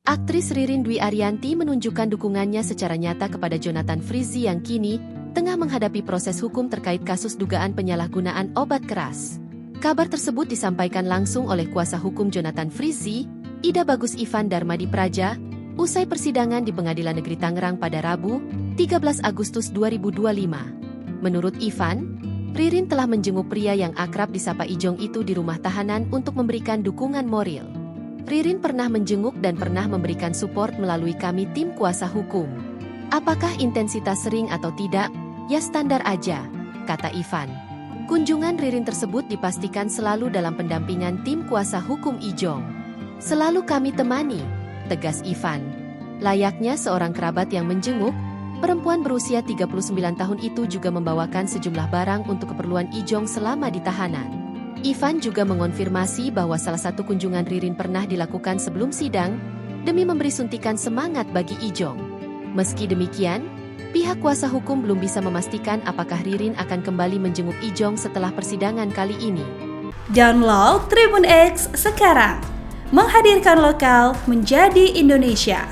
Aktris Ririn Dwi Ariyanti menunjukkan dukungannya secara nyata kepada Jonathan Frizzy yang kini tengah menghadapi proses hukum terkait kasus dugaan penyalahgunaan obat keras. Kabar tersebut disampaikan langsung oleh kuasa hukum Jonathan Frizzy, Ida Bagus Ivan Darmadi Praja, usai persidangan di Pengadilan Negeri Tangerang pada Rabu, 13 Agustus 2025. Menurut Ivan, Ririn telah menjenguk pria yang akrab disapa Ijong itu di rumah tahanan untuk memberikan dukungan moral. Ririn pernah menjenguk dan pernah memberikan support melalui kami tim kuasa hukum. Apakah intensitas sering atau tidak? Ya standar aja, kata Ivan. Kunjungan Ririn tersebut dipastikan selalu dalam pendampingan tim kuasa hukum Ijong. Selalu kami temani, tegas Ivan. Layaknya seorang kerabat yang menjenguk, perempuan berusia 39 tahun itu juga membawakan sejumlah barang untuk keperluan Ijong selama di tahanan. Ivan juga mengonfirmasi bahwa salah satu kunjungan Ririn pernah dilakukan sebelum sidang, demi memberi suntikan semangat bagi Ijong. Meski demikian, pihak kuasa hukum belum bisa memastikan apakah Ririn akan kembali menjenguk Ijong setelah persidangan kali ini. Download Tribun X sekarang, menghadirkan lokal menjadi Indonesia.